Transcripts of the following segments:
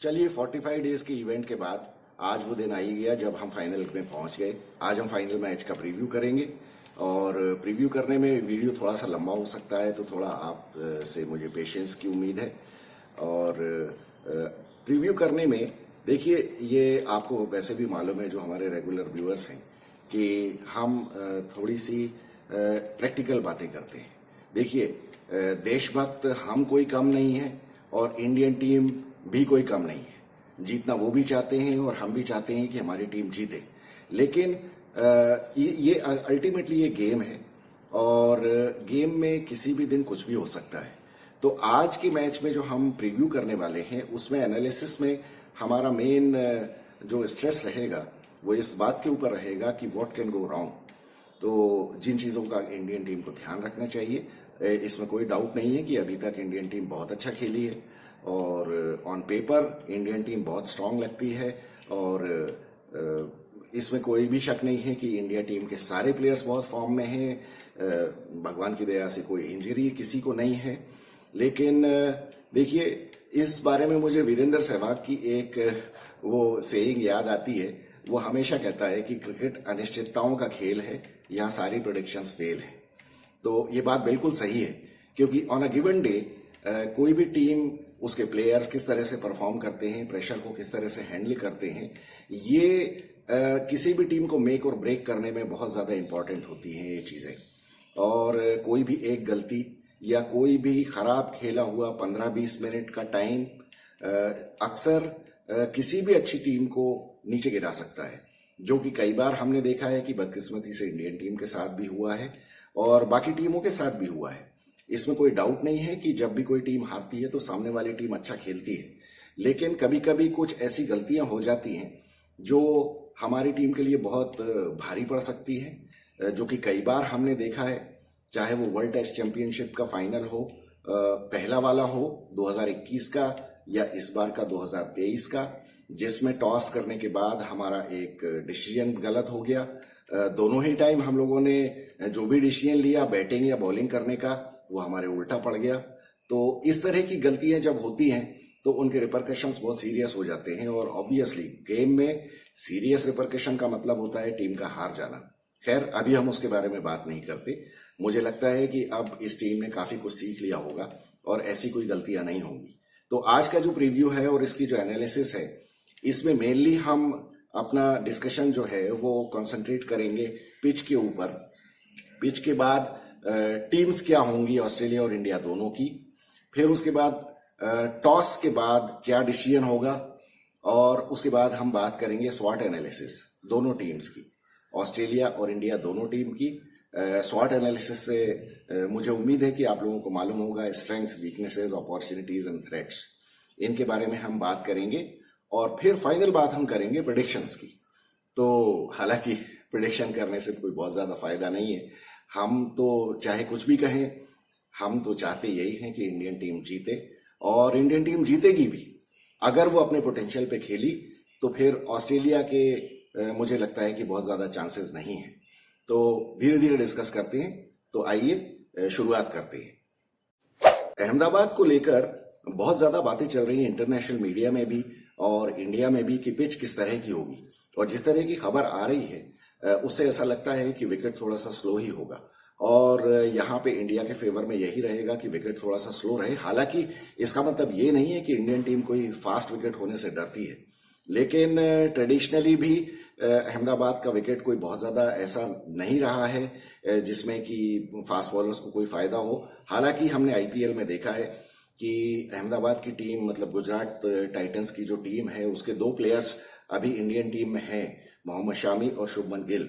चलिए 45 डेज के इवेंट के बाद आज वो दिन आ ही गया जब हम फाइनल में पहुंच गए। आज हम फाइनल मैच का प्रीव्यू करेंगे और प्रीव्यू करने में वीडियो थोड़ा सा लंबा हो सकता है, तो थोड़ा आप से मुझे पेशेंस की उम्मीद है। और प्रीव्यू करने में देखिए, ये आपको वैसे भी मालूम है, जो हमारे रेगुलर व्यूअर्स हैं, कि हम थोड़ी सी प्रैक्टिकल बातें करते हैं। देखिए, देशभक्त हम कोई कम नहीं है और इंडियन टीम भी कोई कम नहीं है। जीतना वो भी चाहते हैं और हम भी चाहते हैं कि हमारी टीम जीते। लेकिन ये अल्टीमेटली ये गेम है और गेम में किसी भी दिन कुछ भी हो सकता है। तो आज के मैच में जो हम प्रीव्यू करने वाले हैं, उसमें एनालिसिस में हमारा मेन जो स्ट्रेस रहेगा वो इस बात के ऊपर रहेगा कि व्हाट कैन गो रॉन्ग। तो जिन चीज़ों का इंडियन टीम को ध्यान रखना चाहिए, इसमें कोई डाउट नहीं है कि अभी तक इंडियन टीम बहुत अच्छा खेली है और ऑन पेपर इंडियन टीम बहुत स्ट्रांग लगती है। और इसमें कोई भी शक नहीं है कि इंडिया टीम के सारे प्लेयर्स बहुत फॉर्म में हैं। भगवान की दया से कोई इंजरी किसी को नहीं है। लेकिन देखिए, इस बारे में मुझे वीरेंद्र सहवाग की एक वो सेइंग याद आती है। वो हमेशा कहता है कि क्रिकेट अनिश्चितताओं का खेल है, यहाँ सारी प्रेडिक्शंस फेल है। तो ये बात बिल्कुल सही है, क्योंकि ऑन अ गिवन डे कोई भी टीम, उसके प्लेयर्स किस तरह से परफॉर्म करते हैं, प्रेशर को किस तरह से हैंडल करते हैं, ये किसी भी टीम को मेक और ब्रेक करने में बहुत ज्यादा इंपॉर्टेंट होती हैं ये चीजें। और कोई भी एक गलती या कोई भी खराब खेला हुआ 15-20 मिनट का टाइम अक्सर किसी भी अच्छी टीम को नीचे गिरा सकता है, जो कि कई बार हमने देखा है कि बदकिस्मती से इंडियन टीम के साथ भी हुआ है और बाकी टीमों के साथ भी हुआ है। इसमें कोई डाउट नहीं है कि जब भी कोई टीम हारती है तो सामने वाली टीम अच्छा खेलती है, लेकिन कभी कभी कुछ ऐसी गलतियां हो जाती हैं जो हमारी टीम के लिए बहुत भारी पड़ सकती है, जो कि कई बार हमने देखा है। चाहे वो वर्ल्ड टेस्ट चैंपियनशिप का फाइनल हो, पहला वाला हो 2021 का, या इस बार का 2023 का, जिसमें टॉस करने के बाद हमारा एक डिसीजन गलत हो गया। दोनों ही टाइम हम लोगों ने जो भी डिसीजन लिया बैटिंग या बॉलिंग करने का, वो हमारे उल्टा पड़ गया। तो इस तरह की गलतियां जब होती हैं तो उनके रिपरकशंस बहुत सीरियस हो जाते हैं और ऑब्वियसली गेम में सीरियस रिपरकशन का मतलब होता है टीम का हार जाना। खैर, अभी हम उसके बारे में बात नहीं करते। मुझे लगता है कि अब इस टीम ने काफी कुछ सीख लिया होगा और ऐसी कोई गलतियां नहीं होंगी। तो आज का जो प्रीव्यू है और इसकी जो एनालिसिस है, इसमें मेनली हम अपना डिस्कशन जो है वो कंसंट्रेट करेंगे पिच के ऊपर। पिच के बाद टीम्स क्या होंगी, ऑस्ट्रेलिया और इंडिया दोनों की। फिर उसके बाद टॉस के बाद क्या डिसीजन होगा, और उसके बाद हम बात करेंगे स्वॉट एनालिसिस दोनों टीम्स की, ऑस्ट्रेलिया और इंडिया दोनों टीम की। स्वॉट एनालिसिस से मुझे उम्मीद है कि आप लोगों को मालूम होगा strength, weaknesses, opportunities and threats, इनके बारे में हम बात करेंगे। और फिर फाइनल बात हम करेंगे प्रेडिक्शंस की। तो हालांकि प्रेडिक्शन करने से कोई बहुत ज्यादा फायदा नहीं है। हम तो चाहे कुछ भी कहें, हम तो चाहते यही हैं कि इंडियन टीम जीते, और इंडियन टीम जीतेगी भी। अगर वो अपने पोटेंशियल पे खेली तो फिर ऑस्ट्रेलिया के मुझे लगता है कि बहुत ज्यादा चांसेस नहीं है। तो धीरे धीरे डिस्कस करते हैं। तो आइए शुरुआत करते हैं। अहमदाबाद को लेकर बहुत ज्यादा बातें चल रही हैं इंटरनेशनल मीडिया में भी और इंडिया में भी कि पिच किस तरह की होगी, और जिस तरह की खबर आ रही है उससे ऐसा लगता है कि विकेट थोड़ा सा स्लो ही होगा। और यहाँ पे इंडिया के फेवर में यही रहेगा कि विकेट थोड़ा सा स्लो रहे। हालांकि इसका मतलब ये नहीं है कि इंडियन टीम कोई फास्ट विकेट होने से डरती है, लेकिन ट्रेडिशनली भी अहमदाबाद का विकेट कोई बहुत ज्यादा ऐसा नहीं रहा है जिसमें कि फास्ट बॉलर्स को कोई फायदा हो। हालांकि हमने आईपीएल में देखा है कि अहमदाबाद की टीम, मतलब गुजरात टाइटंस की जो टीम है, उसके 2 प्लेयर्स अभी इंडियन टीम में हैं, मोहम्मद शामी और शुभमन गिल।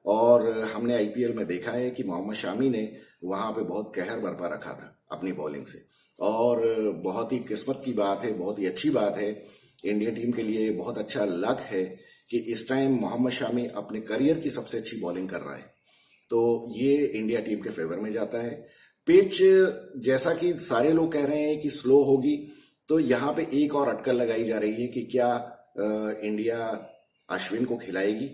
और हमने आईपीएल में देखा है कि मोहम्मद शामी ने वहां पे बहुत कहर बरपा रखा था अपनी बॉलिंग से। और बहुत ही किस्मत की बात है, बहुत ही अच्छी बात है, इंडियन टीम के लिए बहुत अच्छा लक है कि इस टाइम मोहम्मद शामी अपने करियर की सबसे अच्छी बॉलिंग कर रहा है। तो ये इंडिया टीम के फेवर में जाता है। पिच, जैसा कि सारे लोग कह रहे हैं कि स्लो होगी, तो यहाँ पे एक और अटकल लगाई जा रही है कि क्या इंडिया अश्विन को खिलाएगी,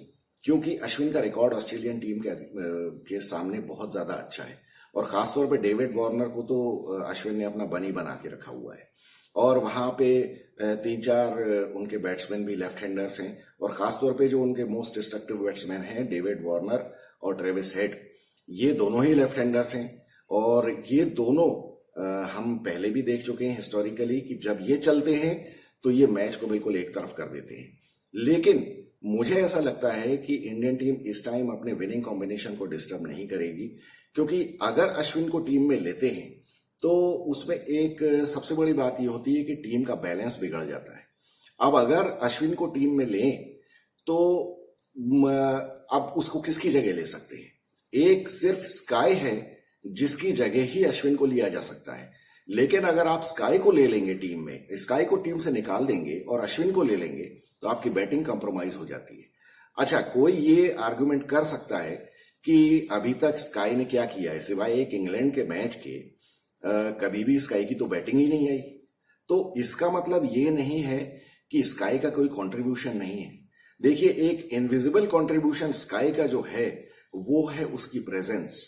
क्योंकि अश्विन का रिकॉर्ड ऑस्ट्रेलियन टीम के सामने बहुत ज्यादा अच्छा है। और खासतौर पे डेविड वार्नर को तो अश्विन ने अपना बनी बना के रखा हुआ है। और वहां पे 3-4 उनके बैट्समैन भी लेफ्ट हैंडर्स हैं, और खासतौर पे जो उनके मोस्ट डिस्ट्रक्टिव बैट्समैन हैं डेविड वार्नर और ट्रेविस हेड, ये दोनों ही लेफ्ट हैंडर्स हैं। और ये दोनों हम पहले भी देख चुके हैं हिस्टोरिकली कि जब ये चलते हैं तो ये मैच को बिल्कुल एक तरफ कर देते हैं। लेकिन मुझे ऐसा लगता है कि इंडियन टीम इस टाइम अपने विनिंग कॉम्बिनेशन को डिस्टर्ब नहीं करेगी, क्योंकि अगर अश्विन को टीम में लेते हैं तो उसमें एक सबसे बड़ी बात ये होती है कि टीम का बैलेंस बिगड़ जाता है। अब अगर अश्विन को टीम में लें तो अब उसको किसकी जगह ले सकते हैं? एक सिर्फ स्काई है जिसकी जगह ही अश्विन को लिया जा सकता है। लेकिन अगर आप स्काई को ले लेंगे टीम में, स्काई को टीम से निकाल देंगे और अश्विन को ले लेंगे तो आपकी बैटिंग कंप्रोमाइज हो जाती है। अच्छा, कोई ये आर्गुमेंट कर सकता है कि अभी तक स्काई ने क्या किया है सिवाय एक इंग्लैंड के मैच के, कभी भी स्काई की तो बैटिंग ही नहीं आई। तो इसका मतलब ये नहीं है कि स्काई का कोई कंट्रीब्यूशन नहीं है। देखिए, एक इनविजिबल कंट्रीब्यूशन स्काई का जो है वो है उसकी प्रेजेंस।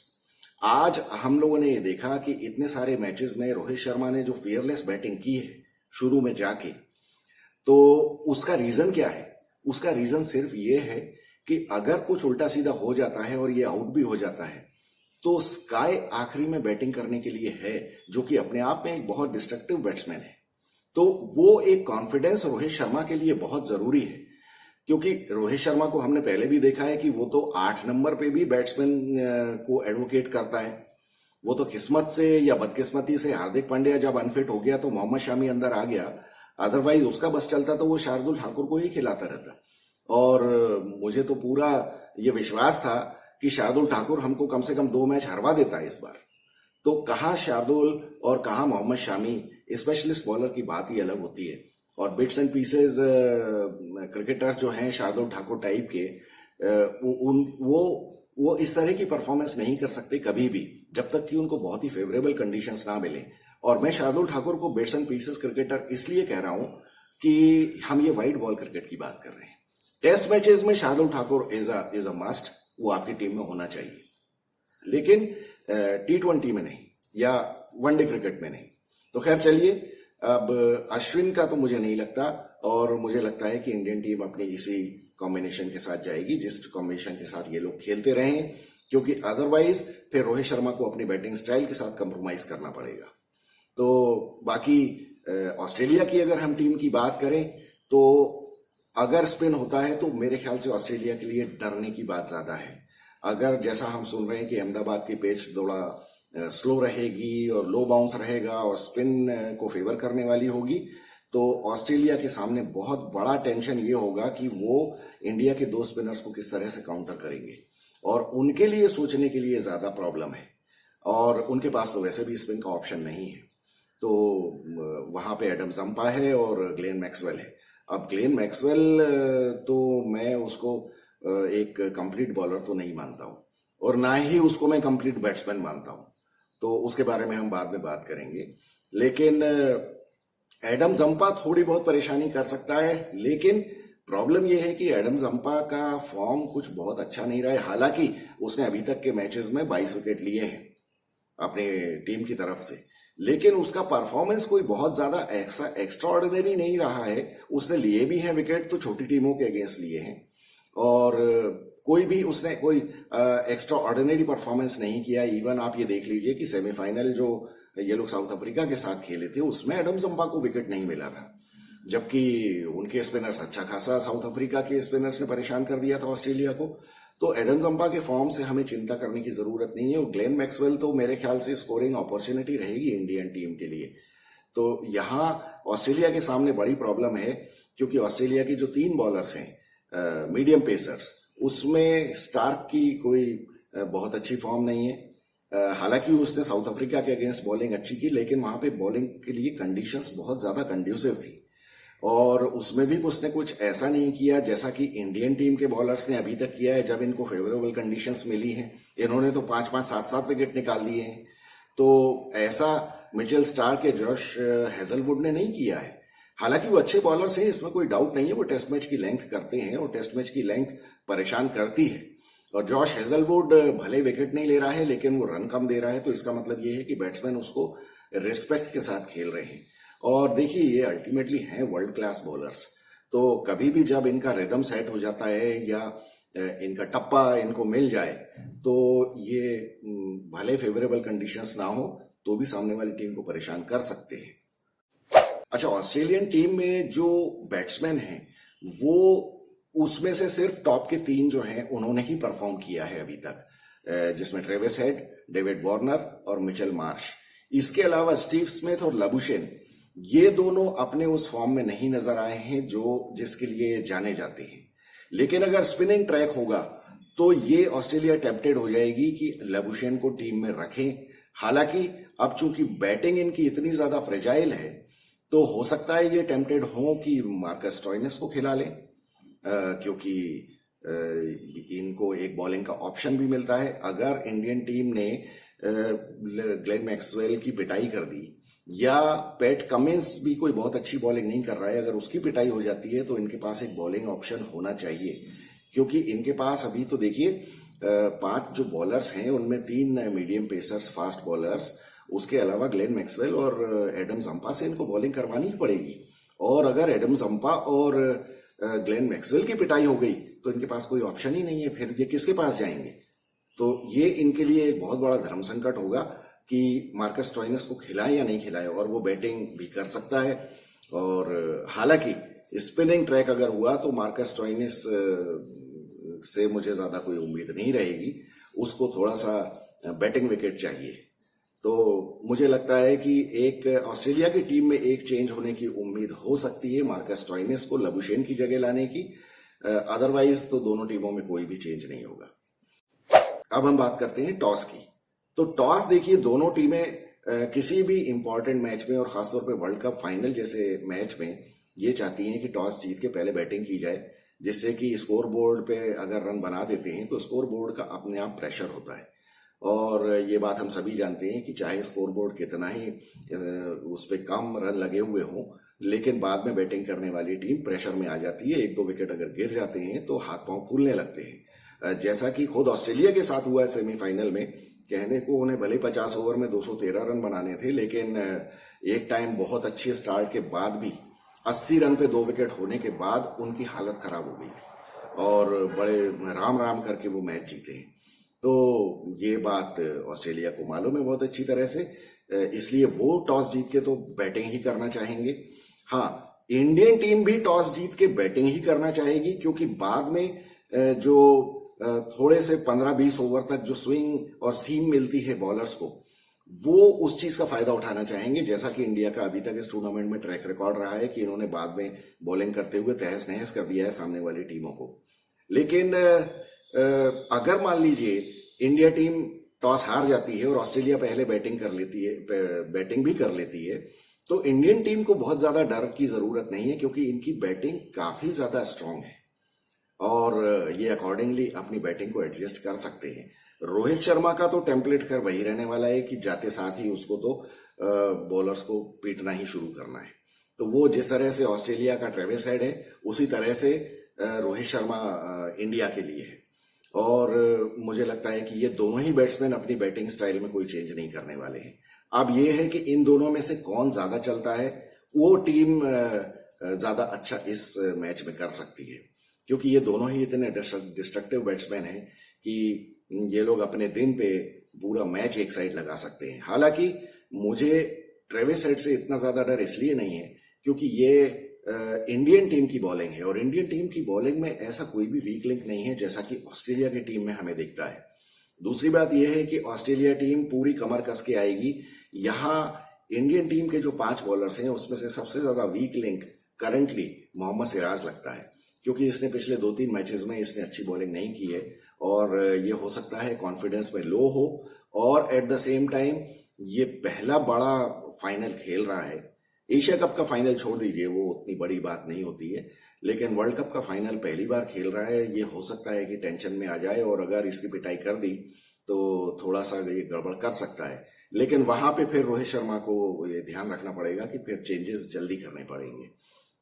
आज हम लोगों ने ये देखा कि इतने सारे मैचेस में रोहित शर्मा ने जो फियरलेस बैटिंग की है शुरू में जाके, तो उसका रीजन क्या है? उसका रीजन सिर्फ ये है कि अगर कुछ उल्टा सीधा हो जाता है और ये आउट भी हो जाता है तो स्काई आखिरी में बैटिंग करने के लिए है, जो कि अपने आप में एक बहुत डिस्ट्रक्टिव बैट्समैन है। तो वो एक कॉन्फिडेंस रोहित शर्मा के लिए बहुत जरूरी है, क्योंकि रोहित शर्मा को हमने पहले भी देखा है कि वो तो 8 नंबर पे भी बैट्समैन को एडवोकेट करता है। वो तो किस्मत से या बदकिस्मती से हार्दिक पांड्या जब अनफिट हो गया तो मोहम्मद शामी अंदर आ गया, अदरवाइज उसका बस चलता तो वो शार्दुल ठाकुर को ही खिलाता रहता। और मुझे तो पूरा ये विश्वास था कि शार्दुल ठाकुर हमको कम से कम 2 मैच हरवा देता है इस बार। तो कहाँ शार्दुल और कहाँ मोहम्मद शामी, स्पेशलिस्ट बॉलर की बात ही अलग होती है। और बिट्स एंड पीसेस क्रिकेटर्स जो हैं शार्दुल ठाकुर टाइप के, वो इस तरह की परफॉर्मेंस नहीं कर सकते कभी भी, जब तक कि उनको बहुत ही फेवरेबल कंडीशंस ना मिले। और मैं शार्दुल ठाकुर को बिट्स एंड पीसेस क्रिकेटर इसलिए कह रहा हूं कि हम ये वाइट बॉल क्रिकेट की बात कर रहे हैं। टेस्ट मैचेस में Shardul Thakur is a must, वो आपकी टीम में होना चाहिए, लेकिन T20 में नहीं या वनडे क्रिकेट में नहीं। तो खैर चलिए, अब अश्विन का तो मुझे नहीं लगता, और मुझे लगता है कि इंडियन टीम अपनी इसी कॉम्बिनेशन के साथ जाएगी जिस कॉम्बिनेशन के साथ ये लोग खेलते रहे, क्योंकि अदरवाइज फिर रोहित शर्मा को अपनी बैटिंग स्टाइल के साथ कंप्रोमाइज करना पड़ेगा। तो बाकी ऑस्ट्रेलिया की अगर हम टीम की बात करें तो अगर स्पिन होता है तो मेरे ख्याल से ऑस्ट्रेलिया के लिए डरने की बात ज्यादा है। अगर जैसा हम सुन रहे हैं कि अहमदाबाद की पिच थोड़ा स्लो रहेगी और लो बाउंस रहेगा और स्पिन को फेवर करने वाली होगी, तो ऑस्ट्रेलिया के सामने बहुत बड़ा टेंशन ये होगा कि वो इंडिया के 2 स्पिनर्स को किस तरह से काउंटर करेंगे, और उनके लिए सोचने के लिए ज्यादा प्रॉब्लम है। और उनके पास तो वैसे भी स्पिन का ऑप्शन नहीं है। तो वहां पे एडम जंपा है और ग्लेन मैक्सवेल है। अब ग्लेन मैक्सवेल तो मैं उसको एक कंप्लीट बॉलर तो नहीं मानता हूं, और ना ही उसको मैं कंप्लीट बैट्समैन मानता हूं, तो उसके बारे में हम बाद में बात करेंगे। लेकिन एडम जंपा थोड़ी बहुत परेशानी कर सकता है, लेकिन प्रॉब्लम यह है कि एडम जंपा का फॉर्म कुछ बहुत अच्छा नहीं रहा है। हालांकि उसने अभी तक के मैचेस में 22 विकेट लिए हैं अपने टीम की तरफ से, लेकिन उसका परफॉर्मेंस कोई बहुत ज्यादा एक्स्ट्रा ऑर्डिनरी नहीं रहा है। उसने लिए भी हैं विकेट तो छोटी टीमों के अगेंस्ट लिए हैं, और कोई भी उसने कोई एक्स्ट्रा ऑर्डिनरी परफॉर्मेंस नहीं किया। इवन आप ये देख लीजिए कि सेमीफाइनल जो ये लोग साउथ अफ्रीका के साथ खेले थे उसमें एडम जंपा को विकेट नहीं मिला था, जबकि उनके स्पिनर्स अच्छा खासा साउथ अफ्रीका के स्पिनर्स ने परेशान कर दिया था ऑस्ट्रेलिया को। तो एडम जंपा के फॉर्म से हमें चिंता करने की जरूरत नहीं है। और ग्लेन मैक्सवेल तो मेरे ख्याल से स्कोरिंग अपॉर्चुनिटी रहेगी इंडियन टीम के लिए। तो यहाँ ऑस्ट्रेलिया के सामने बड़ी प्रॉब्लम है, क्योंकि ऑस्ट्रेलिया की जो 3 बॉलर्स हैं मीडियम पेसर्स, उसमें स्टार्क की कोई बहुत अच्छी फॉर्म नहीं है। हालांकि उसने साउथ अफ्रीका के अगेंस्ट बॉलिंग अच्छी की, लेकिन वहां पे बॉलिंग के लिए कंडीशंस बहुत ज्यादा कंड्यूसिव थी, और उसमें भी उसने कुछ ऐसा नहीं किया जैसा कि इंडियन टीम के बॉलर्स ने अभी तक किया है जब इनको फेवरेबल कंडीशंस मिली हैं। इन्होंने तो 5-5, 7-7 विकेट निकाल लिए हैं। तो ऐसा मिचेल स्टार्क या जॉश हेजलवुड ने नहीं किया है। हालांकि वो अच्छे बॉलर्स हैं, इसमें कोई डाउट नहीं है, वो टेस्ट मैच की लेंथ करते हैं और टेस्ट मैच की लेंथ परेशान करती है। और जॉश हेजलवुड भले विकेट नहीं ले रहा है, लेकिन वो रन कम दे रहा है, तो इसका मतलब ये है कि बैट्समैन उसको रिस्पेक्ट के साथ खेल रहे हैं। और देखिए ये अल्टीमेटली हैं वर्ल्ड क्लास बॉलर्स, तो कभी भी जब इनका रिदम सेट हो जाता है या इनका टप्पा इनको मिल जाए तो ये भले फेवरेबल कंडीशंस ना हो तो भी सामने वाली टीम को परेशान कर सकते हैं। अच्छा, ऑस्ट्रेलियन टीम में जो बैट्समैन हैं वो उसमें से सिर्फ टॉप के 3 जो हैं उन्होंने ही परफॉर्म किया है अभी तक, जिसमें ट्रेविस हेड, डेविड वार्नर और मिचेल मार्श। इसके अलावा स्टीव स्मिथ और लबुशेन, ये दोनों अपने उस फॉर्म में नहीं नजर आए हैं जो जिसके लिए जाने जाते हैं। लेकिन अगर स्पिनिंग ट्रैक होगा तो ये ऑस्ट्रेलिया टेम्प्टेड हो जाएगी कि लबुशेन को टीम में रखें। हालांकि अब चूंकि बैटिंग इनकी इतनी ज्यादा फ्रेजाइल है तो हो सकता है ये टेम्प्टेड हो कि मार्कस स्टोइनिस को खिला लें, क्योंकि इनको एक बॉलिंग का ऑप्शन भी मिलता है। अगर इंडियन टीम ने ग्लेन मैक्सवेल की पिटाई कर दी या पैट कमिंस भी कोई बहुत अच्छी बॉलिंग नहीं कर रहा है, अगर उसकी पिटाई हो जाती है तो इनके पास एक बॉलिंग ऑप्शन होना चाहिए, क्योंकि इनके पास अभी तो देखिए 5 जो बॉलर्स हैं उनमें 3 मीडियम पेसर्स, फास्ट बॉलर्स, उसके अलावा ग्लेन मैक्सवेल और एडम जंपा से इनको बॉलिंग करवानी ही पड़ेगी। और अगर एडम जंपा और ग्लेन मैक्सवेल की पिटाई हो गई तो इनके पास कोई ऑप्शन ही नहीं है, फिर ये किसके पास जाएंगे। तो ये इनके लिए एक बहुत बड़ा धर्म संकट होगा कि मार्कस स्टोइनिस को खिलाए या नहीं खिलाए, और वो बैटिंग भी कर सकता है। और हालांकि स्पिनिंग ट्रैक अगर हुआ तो मार्कस स्टोइनिस से मुझे ज्यादा कोई उम्मीद नहीं रहेगी, उसको थोड़ा सा बैटिंग विकेट चाहिए। तो मुझे लगता है कि एक ऑस्ट्रेलिया की टीम में एक चेंज होने की उम्मीद हो सकती है, मार्कस स्टोइनिस को लबुशेन की जगह लाने की। अदरवाइज तो दोनों टीमों में कोई भी चेंज नहीं होगा। अब हम बात करते हैं टॉस की। तो टॉस देखिए, दोनों टीमें किसी भी इंपॉर्टेंट मैच में और खासतौर पे वर्ल्ड कप फाइनल जैसे मैच में ये चाहती हैं कि टॉस जीत के पहले बैटिंग की जाए, जिससे कि स्कोर बोर्ड पे अगर रन बना देते हैं तो स्कोर बोर्ड का अपने आप प्रेशर होता है। और ये बात हम सभी जानते हैं कि चाहे स्कोर बोर्ड कितना ही उस पर कम रन लगे हुए हों, लेकिन बाद में बैटिंग करने वाली टीम प्रेशर में आ जाती है। 1-2 विकेट अगर गिर जाते हैं तो हाथ पांव फूलने लगते हैं, जैसा कि खुद ऑस्ट्रेलिया के साथ हुआ है सेमीफाइनल में। कहने को उन्हें भले 50 ओवर में 213 रन बनाने थे, लेकिन एक टाइम बहुत अच्छे स्टार्ट के बाद भी 80 रन पे 2 विकेट होने के बाद उनकी हालत खराब हो गई थी और बड़े राम राम करके वो मैच जीते हैं। तो ये बात ऑस्ट्रेलिया को मालूम है बहुत अच्छी तरह से, इसलिए वो टॉस जीत के तो बैटिंग ही करना चाहेंगे। हाँ, इंडियन टीम भी टॉस जीत के बैटिंग ही करना चाहेगी, क्योंकि बाद में जो थोड़े से 15-20 ओवर तक जो स्विंग और सीम मिलती है बॉलर्स को, वो उस चीज का फायदा उठाना चाहेंगे। जैसा कि इंडिया का अभी तक इस टूर्नामेंट में ट्रैक रिकॉर्ड रहा है कि इन्होंने बाद में बॉलिंग करते हुए तहस नहस कर दिया है सामने वाली टीमों को। लेकिन अगर मान लीजिए इंडिया टीम टॉस हार जाती है और ऑस्ट्रेलिया पहले बैटिंग कर लेती है, बैटिंग भी कर लेती है, तो इंडियन टीम को बहुत ज्यादा डर की जरूरत नहीं है, क्योंकि इनकी बैटिंग काफी ज्यादा स्ट्रांग है और ये अकॉर्डिंगली अपनी बैटिंग को एडजस्ट कर सकते हैं। रोहित शर्मा का तो टेम्पलेट कर वही रहने वाला है कि जाते साथ ही उसको तो बॉलर्स को पीटना ही शुरू करना है। तो वो जिस तरह से ऑस्ट्रेलिया का ट्रेविस हेड है, उसी तरह से रोहित शर्मा इंडिया के लिए है। और मुझे लगता है कि ये दोनों ही बैट्समैन अपनी बैटिंग स्टाइल में कोई चेंज नहीं करने वाले हैं। अब ये है कि इन दोनों में से कौन ज्यादा चलता है, वो टीम ज्यादा अच्छा इस मैच में कर सकती है, क्योंकि ये दोनों ही इतने डिस्ट्रक्टिव बैट्समैन हैं कि ये लोग अपने दिन पे पूरा मैच एक साइड लगा सकते हैं। हालांकि मुझे ट्रेविस हेड से इतना ज्यादा डर इसलिए नहीं है क्योंकि ये इंडियन टीम की बॉलिंग है, और इंडियन टीम की बॉलिंग में ऐसा कोई भी वीक लिंक नहीं है जैसा कि ऑस्ट्रेलिया की टीम में हमें दिखता है। दूसरी बात यह है कि ऑस्ट्रेलिया टीम पूरी कमर कस के आएगी। यहाँ इंडियन टीम के जो 5 बॉलर्स हैं उसमें से सबसे ज्यादा weak link currently Mohammed Siraj लगता है, क्योंकि इसने पिछले 2-3 मैचेस में इसने अच्छी बॉलिंग नहीं की है और ये हो सकता है कॉन्फिडेंस में लो हो, और एट द सेम टाइम ये पहला बड़ा फाइनल खेल रहा है। एशिया कप का फाइनल छोड़ दीजिए, वो उतनी बड़ी बात नहीं होती है, लेकिन वर्ल्ड कप का फाइनल पहली बार खेल रहा है। ये हो सकता है कि टेंशन में आ जाए और अगर इसकी पिटाई कर दी तो थोड़ा सा ये गड़बड़ कर सकता है। लेकिन वहां पे फिर रोहित शर्मा को ये ध्यान रखना पड़ेगा कि फिर चेंजेस जल्दी करने पड़ेंगे।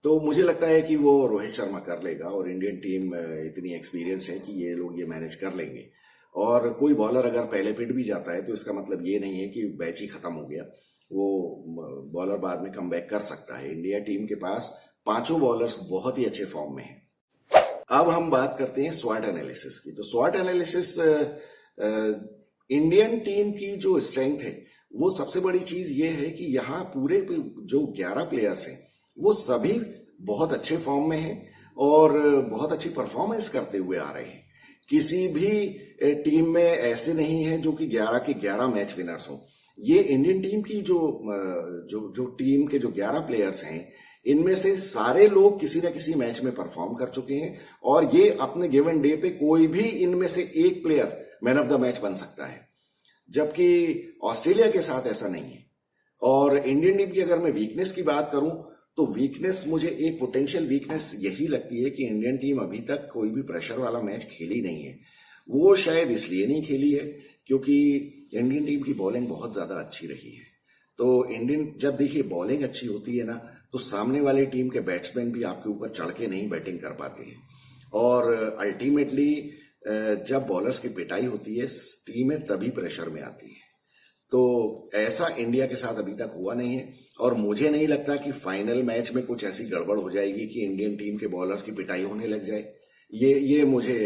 तो मुझे लगता है कि वो रोहित शर्मा कर लेगा, और इंडियन टीम इतनी एक्सपीरियंस है कि ये लोग ये मैनेज कर लेंगे। और कोई बॉलर अगर पहले पिट भी जाता है तो इसका मतलब ये नहीं है कि मैच ही खत्म हो गया। वो बॉलर बाद में कमबैक कर सकता है। इंडिया टीम के पास पांचों बॉलर्स बहुत ही अच्छे फॉर्म में हैं। अब हम बात करते हैं स्वॉट एनालिसिस की। तो स्वॉट एनालिसिस इंडियन टीम की जो स्ट्रेंथ है, वो सबसे बड़ी चीज ये है कि यहाँ पूरे जो 11 प्लेयर्स हैं वो सभी बहुत अच्छे फॉर्म में हैं और बहुत अच्छी परफॉर्मेंस करते हुए आ रहे हैं। किसी भी टीम में ऐसे नहीं है जो कि 11 के 11 मैच विनर्स हो। ये इंडियन टीम की जो टीम के जो 11 प्लेयर्स हैं, इनमें से सारे लोग किसी न किसी मैच में परफॉर्म कर चुके हैं और ये अपने गिवन डे पे कोई भी इनमें से एक player man of the match बन सकता है, जबकि ऑस्ट्रेलिया के साथ ऐसा नहीं है। और इंडियन टीम की अगर मैं वीकनेस की बात करूं तो वीकनेस, मुझे एक पोटेंशियल वीकनेस यही लगती है कि इंडियन टीम अभी तक कोई भी प्रेशर वाला मैच खेली नहीं है। वो शायद इसलिए नहीं खेली है क्योंकि इंडियन टीम की बॉलिंग बहुत ज्यादा अच्छी रही है। तो इंडियन, जब देखिए बॉलिंग अच्छी होती है ना, तो सामने वाली टीम के बैट्समैन भी आपके ऊपर चढ़ के नहीं बैटिंग कर पाते हैं और अल्टीमेटली जब बॉलर्स की पिटाई होती है टीमें तभी प्रेशर में आती है। तो ऐसा इंडिया के साथ अभी तक हुआ नहीं है और मुझे नहीं लगता कि फाइनल मैच में कुछ ऐसी गड़बड़ हो जाएगी कि इंडियन टीम के बॉलर्स की पिटाई होने लग जाए। ये मुझे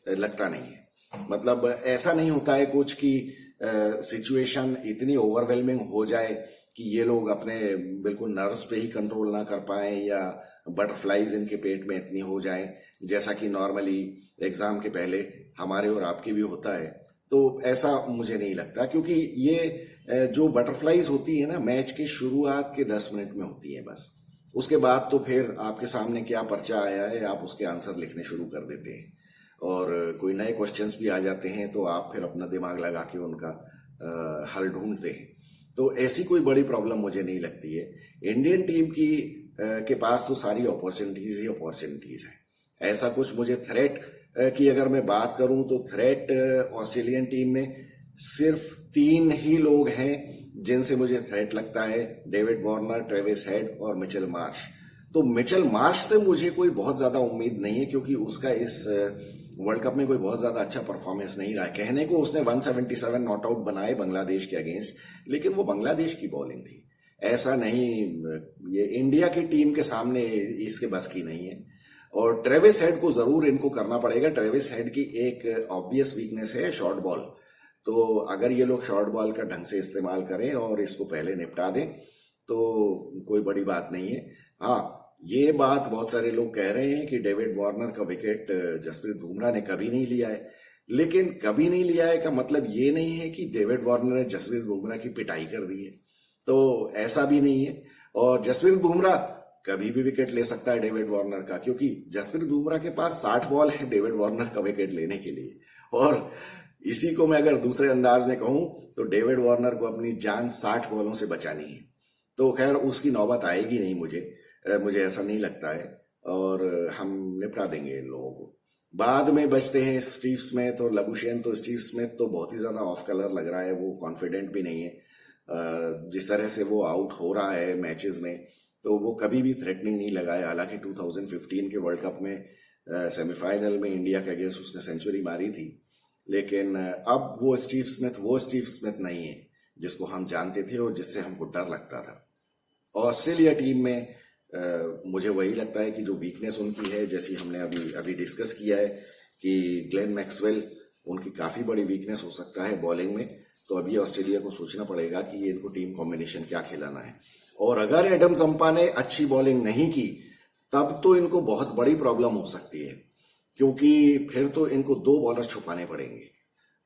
लगता नहीं है। मतलब ऐसा नहीं होता है कुछ कि सिचुएशन इतनी ओवरवेलमिंग हो जाए कि ये लोग अपने बिल्कुल नर्व्स पे ही कंट्रोल ना कर पाए या बटरफ्लाईज इनके पेट में इतनी हो जाए, जैसा कि नॉर्मली एग्जाम के पहले हमारे और आपके भी होता है। तो ऐसा मुझे नहीं लगता, क्योंकि ये जो बटरफ्लाईज होती है ना, मैच के शुरुआत के 10 मिनट में होती है बस। उसके बाद तो फिर आपके सामने क्या पर्चा आया है, आप उसके आंसर लिखने शुरू कर देते हैं और कोई नए क्वेश्चंस भी आ जाते हैं तो आप फिर अपना दिमाग लगा के उनका हल ढूंढते हैं। तो ऐसी कोई बड़ी प्रॉब्लम मुझे नहीं लगती है। इंडियन टीम के पास तो सारी अपॉर्चुनिटीज ही अपॉर्चुनिटीज है। ऐसा कुछ मुझे थ्रेट की अगर मैं बात करूं तो थ्रेट ऑस्ट्रेलियन टीम में सिर्फ 3 ही लोग हैं जिनसे मुझे थ्रेट लगता है, डेविड वार्नर, ट्रेविस हेड और मिचेल मार्श। तो मिचेल मार्श से मुझे कोई बहुत ज्यादा उम्मीद नहीं है क्योंकि उसका इस वर्ल्ड कप में कोई बहुत ज्यादा अच्छा परफॉर्मेंस नहीं रहा है। कहने को उसने 177 नॉट आउट बनाए बांग्लादेश के अगेंस्ट, लेकिन वो बांग्लादेश की बॉलिंग थी, ऐसा नहीं ये इंडिया की टीम के सामने इसके बस की नहीं है। और ट्रेविस हेड को जरूर इनको करना पड़ेगा। ट्रेविस हेड की एक ऑब्वियस वीकनेस है शॉर्ट बॉल। तो अगर ये लोग शॉर्ट बॉल का ढंग से इस्तेमाल करें और इसको पहले निपटा दें तो कोई बड़ी बात नहीं है। हाँ, ये बात बहुत सारे लोग कह रहे हैं कि डेविड वार्नर का विकेट जसप्रीत बुमराह ने कभी नहीं लिया है, लेकिन कभी नहीं लिया है का मतलब ये नहीं है कि डेविड वार्नर ने जसप्रीत बुमराह की पिटाई कर दी है। तो ऐसा भी नहीं है। और जसप्रीत बुमराह कभी भी विकेट ले सकता है डेविड वार्नर का, क्योंकि जसप्रीत बुमराह के पास 60 बॉल है डेविड वार्नर का विकेट लेने के लिए। और इसी को मैं अगर दूसरे अंदाज में कहूं तो डेविड वार्नर को अपनी जान 60 बॉलों से बचानी है। तो खैर उसकी नौबत आएगी नहीं, मुझे ऐसा नहीं लगता है और हम निपटा देंगे इन लोगों को। बाद में बचते हैं स्टीव स्मिथ और लबुशेन। तो स्टीव स्मिथ तो बहुत ही ज्यादा ऑफ कलर लग रहा है, वो कॉन्फिडेंट भी नहीं है। जिस तरह से वो आउट हो रहा है मैचेस में, तो वो कभी भी थ्रेटनिंग नहीं लगा है। हालांकि 2015 के वर्ल्ड कप में सेमीफाइनल में इंडिया के अगेंस्ट उसने सेंचुरी मारी थी, लेकिन अब वो स्टीव स्मिथ नहीं है जिसको हम जानते थे और जिससे हमको डर लगता था। ऑस्ट्रेलिया टीम में मुझे वही लगता है कि जो वीकनेस उनकी है, जैसी हमने अभी डिस्कस किया है कि ग्लेन मैक्सवेल उनकी काफी बड़ी वीकनेस हो सकता है बॉलिंग में। तो अभी ऑस्ट्रेलिया को सोचना पड़ेगा कि इनको टीम कॉम्बिनेशन क्या खिलाना है। और अगर एडम जम्पा ने अच्छी बॉलिंग नहीं की तब तो इनको बहुत बड़ी प्रॉब्लम हो सकती है, क्योंकि फिर तो इनको 2 बॉलर छुपाने पड़ेंगे।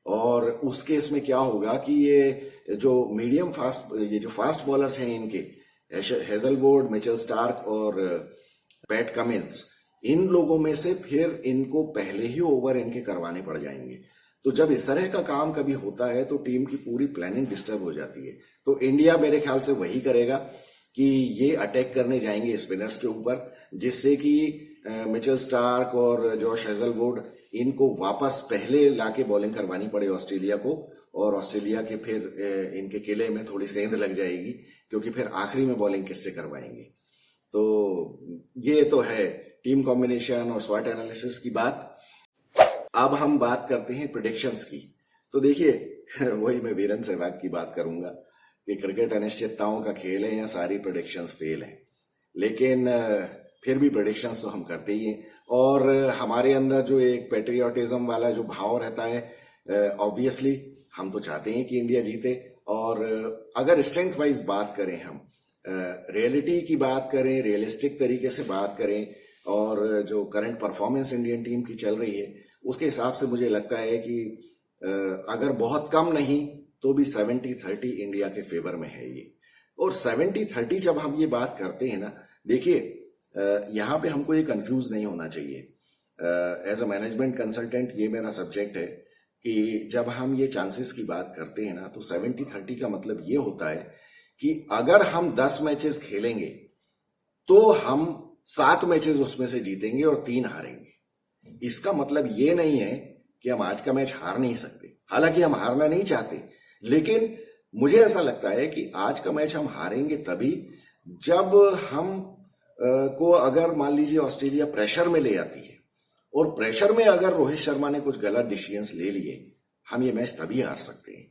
और उस केस में क्या होगा कि ये जो मीडियम फास्ट, ये जो फास्ट बॉलर्स हैं इनके, हेजलवुड, मिचेल स्टार्क और पैट कमिंस, इन लोगों में से फिर इनको पहले ही ओवर इनके करवाने पड़ जाएंगे। तो जब इस तरह का काम कभी होता है तो टीम की पूरी प्लानिंग डिस्टर्ब हो जाती है। तो इंडिया मेरे ख्याल से वही करेगा कि ये अटैक करने जाएंगे स्पिनर्स के ऊपर, जिससे कि मिचेल स्टार्क और जॉश हेजलवुड इनको वापस पहले लाके बॉलिंग करवानी पड़े ऑस्ट्रेलिया को, और ऑस्ट्रेलिया के फिर इनके किले में थोड़ी सेंध लग जाएगी, क्योंकि फिर आखिरी में बॉलिंग किससे करवाएंगे। तो ये तो है टीम कॉम्बिनेशन और स्वॉट एनालिसिस की बात। अब हम बात करते हैं प्रेडिक्शंस की। तो देखिए वही मैं वीरेंद्र सहवाग की बात करूंगा कि क्रिकेट अनिश्चितताओं का खेल है या सारी प्रेडिक्शंस फेल हैं, लेकिन फिर भी प्रेडिक्शंस तो हम करते ही हैं। और हमारे अंदर जो एक पेट्रियाटिज्म वाला जो भाव रहता है, ऑब्वियसली हम तो चाहते हैं कि इंडिया जीते। और अगर स्ट्रेंथ वाइज बात करें, हम रियलिटी की बात करें, रियलिस्टिक तरीके से बात करें, और जो करंट परफॉर्मेंस इंडियन टीम की चल रही है उसके हिसाब से मुझे लगता है कि अगर बहुत कम नहीं तो भी 70-30 इंडिया के फेवर में है ये। और 70-30 जब हम ये बात करते हैं ना, देखिए यहाँ पे हमको ये कंफ्यूज नहीं होना चाहिए। एज अ मैनेजमेंट कंसल्टेंट ये मेरा सब्जेक्ट है कि जब हम ये चांसेस की बात करते हैं ना, तो 70-30 का मतलब ये होता है कि अगर हम 10 मैचेस खेलेंगे तो हम 7 मैचेस उसमें से जीतेंगे और 3 हारेंगे। इसका मतलब ये नहीं है कि हम आज का मैच हार नहीं सकते, हालांकि हम हारना नहीं चाहते, लेकिन मुझे ऐसा लगता है कि आज का मैच हम हारेंगे तभी जब हम को अगर मान लीजिए ऑस्ट्रेलिया प्रेशर में ले आती है, और प्रेशर में अगर रोहित शर्मा ने कुछ गलत डिसीजंस ले लिए, हम ये मैच तभी हार सकते हैं।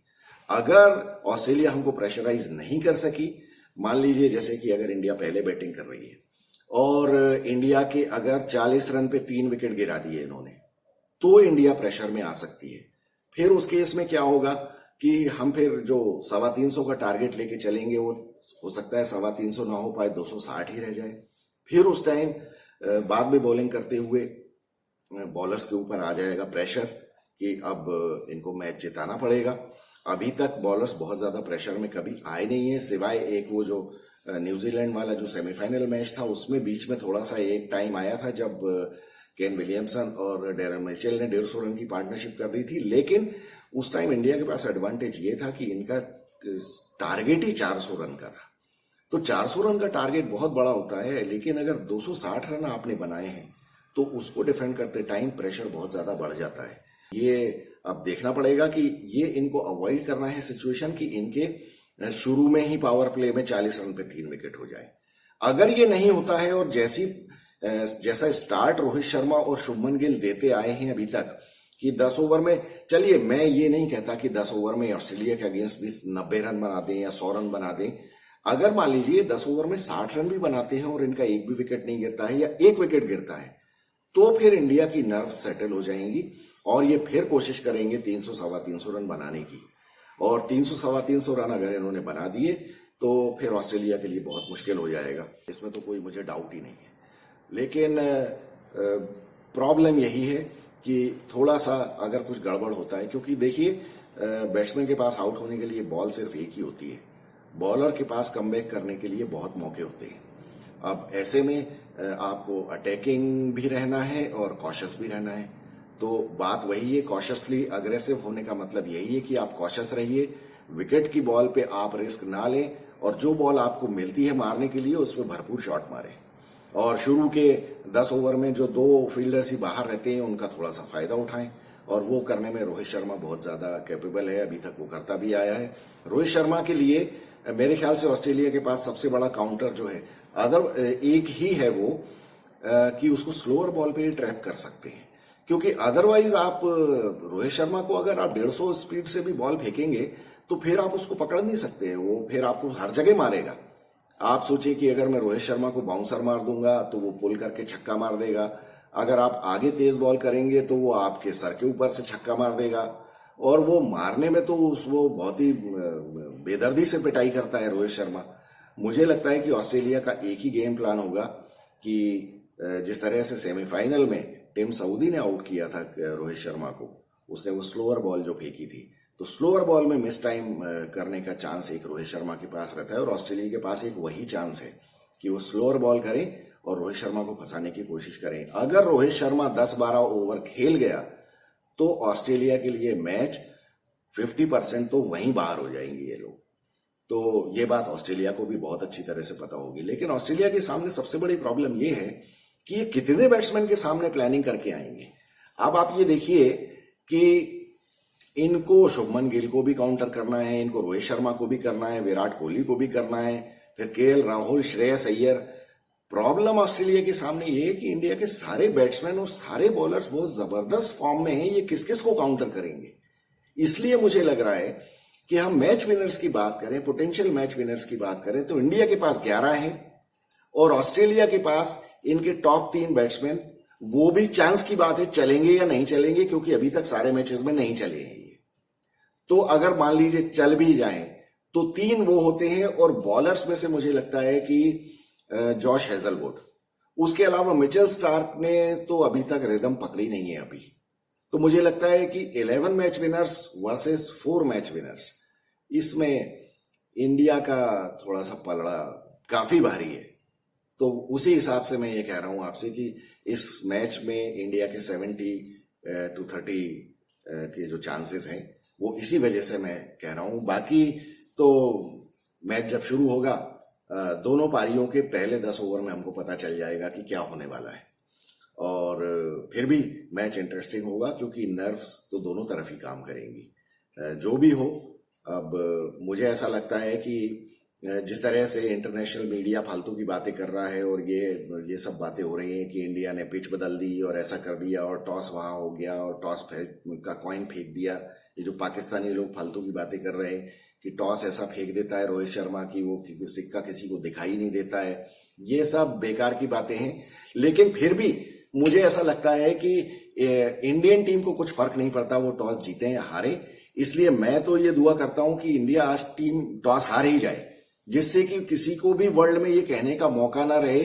अगर ऑस्ट्रेलिया हमको प्रेशराइज नहीं कर सकी, मान लीजिए जैसे कि अगर इंडिया पहले बैटिंग कर रही है और इंडिया के अगर 40 रन पे 3 विकेट गिरा दिए इन्होंने, तो इंडिया प्रेशर में आ सकती है। फिर उस केस में क्या होगा कि हम फिर जो 325 का टारगेट लेके चलेंगे, वो हो सकता है 325 ना हो पाए, 260 ही रह जाए। फिर उस टाइम बाद में बॉलिंग करते हुए बॉलर्स के ऊपर आ जाएगा प्रेशर कि अब इनको मैच जिताना पड़ेगा। अभी तक बॉलर्स बहुत ज्यादा प्रेशर में कभी आए नहीं है, सिवाय एक वो जो न्यूजीलैंड वाला जो सेमीफाइनल मैच था, उसमें बीच में थोड़ा सा एक टाइम आया था जब केन विलियमसन और डेरन मिचेल ने 150 रन की पार्टनरशिप कर दी थी। लेकिन उस टाइम इंडिया के पास एडवांटेज ये था कि इनका टारगेट ही 400 रन का था। तो 400 रन का टारगेट बहुत बड़ा होता है, लेकिन अगर 260 रन आपने बनाए हैं तो उसको डिफेंड करते टाइम प्रेशर बहुत ज्यादा बढ़ जाता है। ये अब देखना पड़ेगा कि ये इनको अवॉइड करना है सिचुएशन कि इनके शुरू में ही पावर प्ले में 40 रन पे 3 विकेट हो जाए। अगर ये नहीं होता है और जैसा स्टार्ट रोहित शर्मा और शुभमन गिल देते आए हैं अभी तक कि 10 ओवर में, चलिए मैं ये नहीं कहता कि 10 ओवर में ऑस्ट्रेलिया के अगेंस्ट भी 90 रन बना दें या 100 रन बना दें, अगर मान लीजिए 10 ओवर में 60 रन भी बनाते हैं और इनका एक भी विकेट नहीं गिरता है या एक विकेट गिरता है, तो फिर इंडिया की नर्व सेटल हो जाएंगी और ये फिर कोशिश करेंगे 300-325 रन बनाने की। और 300-325 रन अगर इन्होंने बना दिए तो फिर ऑस्ट्रेलिया के लिए बहुत मुश्किल हो जाएगा, इसमें तो कोई मुझे डाउट ही नहीं है। लेकिन प्रॉब्लम यही है कि थोड़ा सा अगर कुछ गड़बड़ होता है, क्योंकि देखिए बैट्समैन के पास आउट होने के लिए बॉल सिर्फ एक ही होती है, बॉलर के पास कमबैक करने के लिए बहुत मौके होते हैं। अब ऐसे में आपको अटैकिंग भी रहना है और कॉशियस भी रहना है। तो बात वही है, कॉशियसली अग्रेसिव होने का मतलब यही है कि आप कॉशियस रहिए, विकेट की बॉल पे आप रिस्क ना लें और जो बॉल आपको मिलती है मारने के लिए उसमें भरपूर शॉट मारें। और शुरू के 10 ओवर में जो 2 फील्डर्स ही बाहर रहते हैं उनका थोड़ा सा फायदा उठाएं, और वो करने में रोहित शर्मा बहुत ज्यादा कैपेबल है, अभी तक वो करता भी आया है। रोहित शर्मा के लिए मेरे ख्याल से ऑस्ट्रेलिया के पास सबसे बड़ा काउंटर जो है एक ही है वो कि उसको स्लोअर बॉल पे ट्रैप कर सकते हैं, क्योंकि अदरवाइज आप रोहित शर्मा को अगर आप 150 स्पीड से भी बॉल फेंकेंगे तो फिर आप उसको पकड़ नहीं सकते, वो फिर आपको हर जगह मारेगा। आप सोचिए कि अगर मैं रोहित शर्मा को बाउंसर मार दूंगा तो वो पुल करके छक्का मार देगा, अगर आप आगे तेज बॉल करेंगे तो वो आपके सर के ऊपर से छक्का मार देगा, और वो मारने में तो वो बहुत ही बेदर्दी से पिटाई करता है रोहित शर्मा। मुझे लगता है कि ऑस्ट्रेलिया का एक ही गेम प्लान होगा कि जिस तरह से सेमीफाइनल में टिम साउदी ने आउट किया था रोहित शर्मा को, उसने वो स्लोअर बॉल जो फेंकी थी, तो स्लोअर बॉल में मिस टाइम करने का चांस एक रोहित शर्मा के पास रहता है, और ऑस्ट्रेलिया के पास एक वही चांस है कि वो स्लोअर बॉल करें और रोहित शर्मा को फंसाने की कोशिश करें। अगर रोहित शर्मा 10-12 ओवर खेल गया तो ऑस्ट्रेलिया के लिए मैच 50% तो वहीं बाहर हो जाएंगे ये लोग। तो ये बात ऑस्ट्रेलिया को भी बहुत अच्छी तरह से पता होगी। लेकिन ऑस्ट्रेलिया के सामने सबसे बड़ी प्रॉब्लम ये है कि ये कितने बैट्समैन के सामने प्लानिंग करके आएंगे। अब आप ये देखिए कि इनको शुभमन गिल को भी काउंटर करना है, इनको रोहित शर्मा को भी करना है, विराट कोहली को भी करना है, फिर KL Rahul, Shreyas Iyer. Problem Australia के सामने ये है कि इंडिया के सारे बैट्समैन और सारे बॉलर्स बहुत जबरदस्त फॉर्म में हैं, ये किस किस को काउंटर करेंगे। इसलिए मुझे लग रहा है कि हम मैच विनर्स की बात करें, पोटेंशियल मैच विनर्स की बात करें, तो इंडिया के पास 11 हैं और ऑस्ट्रेलिया के पास इनके टॉप 3 बैट्समैन, वो भी चांस की बात है चलेंगे या नहीं चलेंगे, क्योंकि अभी तक सारे मैचेस में नहीं चले हैं ये। तो अगर मान लीजिए चल भी जाएं तो 3 वो होते हैं, और बॉलर्स में से मुझे लगता है कि जॉश हेजलवुड, उसके अलावा मिचेल स्टार्क ने तो अभी तक रिदम पकड़ी नहीं है अभी। तो मुझे लगता है कि 11 match winners versus 4 match winners, इसमें इंडिया का थोड़ा सा पलड़ा काफी भारी है। तो उसी हिसाब से मैं ये कह रहा हूं आपसे कि इस मैच में इंडिया के 70-30 के जो चांसेस हैं, वो इसी वजह से मैं कह रहा हूं। बाकी तो मैच जब शुरू होगा, दोनों पारियों के पहले 10 ओवर में हमको पता चल जाएगा कि क्या होने वाला है, और फिर भी मैच इंटरेस्टिंग होगा, क्योंकि नर्व्स तो दोनों तरफ ही काम करेंगी। जो भी हो, अब मुझे ऐसा लगता है कि जिस तरह से इंटरनेशनल मीडिया फालतू की बातें कर रहा है, और ये सब बातें हो रही हैं कि इंडिया ने पिच बदल दी और ऐसा कर दिया और टॉस वहां हो गया और टॉस का कॉइन फेंक दिया, ये जो पाकिस्तानी लोग फालतू की बातें कर रहे हैं कि टॉस ऐसा फेंक देता है रोहित शर्मा की वो सिक्का किसी को दिखाई नहीं देता है, ये सब बेकार की बातें हैं। लेकिन फिर भी मुझे ऐसा लगता है कि इंडियन टीम को कुछ फर्क नहीं पड़ता वो टॉस जीते या हारे, इसलिए मैं तो ये दुआ करता हूं कि इंडिया आज टीम टॉस हार ही जाए, जिससे कि किसी को भी वर्ल्ड में ये कहने का मौका ना रहे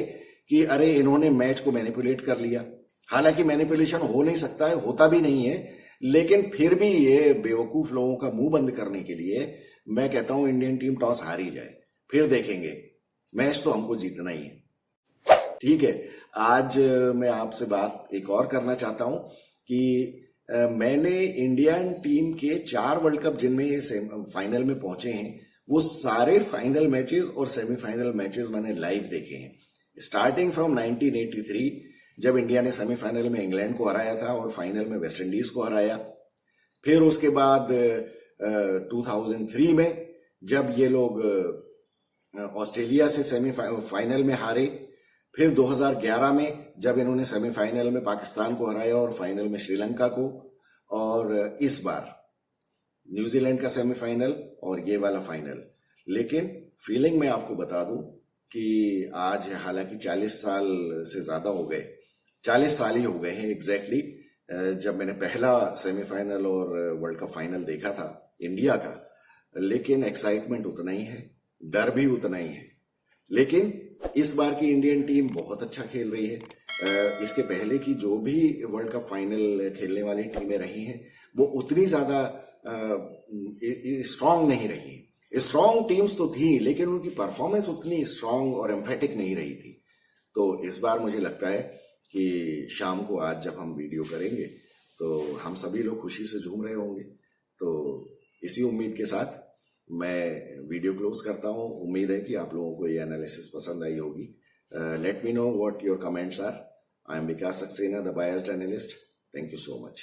कि अरे इन्होंने मैच को मैनिपुलेट कर लिया। हालांकि मैनिपुलेशन हो नहीं सकता है, होता भी नहीं है, लेकिन फिर भी ये बेवकूफ लोगों का मुंह बंद करने के लिए मैं कहता हूं इंडियन टीम टॉस हार ही जाए, फिर देखेंगे। मैच तो हमको जीतना ही है। ठीक है, आज मैं आपसे बात एक और करना चाहता हूं कि मैंने इंडियन टीम के 4 वर्ल्ड कप जिनमें ये फाइनल में पहुंचे हैं, वो सारे फाइनल मैचेस और सेमीफाइनल मैचेस मैंने लाइव देखे हैं। स्टार्टिंग फ्रॉम 1983, जब इंडिया ने सेमीफाइनल में इंग्लैंड को हराया था और फाइनल में वेस्ट इंडीज को हराया। फिर उसके बाद 2003 में जब ये लोग ऑस्ट्रेलिया से सेमीफाइनल में हारे। फिर 2011 में जब इन्होंने सेमीफाइनल में पाकिस्तान को हराया और फाइनल में श्रीलंका को, और इस बार न्यूजीलैंड का सेमीफाइनल और ये वाला फाइनल। लेकिन फीलिंग मैं आपको बता दूं कि आज हालांकि 40 साल से ज्यादा हो गए, 40 साल ही हो गए हैं एग्जैक्टली, जब मैंने पहला सेमीफाइनल और वर्ल्ड कप फाइनल देखा था इंडिया का। लेकिन एक्साइटमेंट उतना ही है, डर भी उतना ही है। लेकिन इस बार की इंडियन टीम बहुत अच्छा खेल रही है। इसके पहले की जो भी वर्ल्ड कप फाइनल खेलने वाली टीमें रही हैं, वो उतनी ज्यादा स्ट्रांग नहीं रही। स्ट्रांग टीम्स तो थी, लेकिन उनकी परफॉर्मेंस उतनी स्ट्रांग और एम्फेटिक नहीं रही थी। तो इस बार मुझे लगता है कि शाम को आज जब हम वीडियो करेंगे तो हम सभी लोग खुशी से झूम रहे होंगे। तो इसी उम्मीद के साथ मैं वीडियो क्लोज करता हूं। उम्मीद है कि आप लोगों को ये एनालिसिस पसंद आई होगी। Let me know what your comments are. I am Vikas Saxena, the biased analyst. Thank you so much.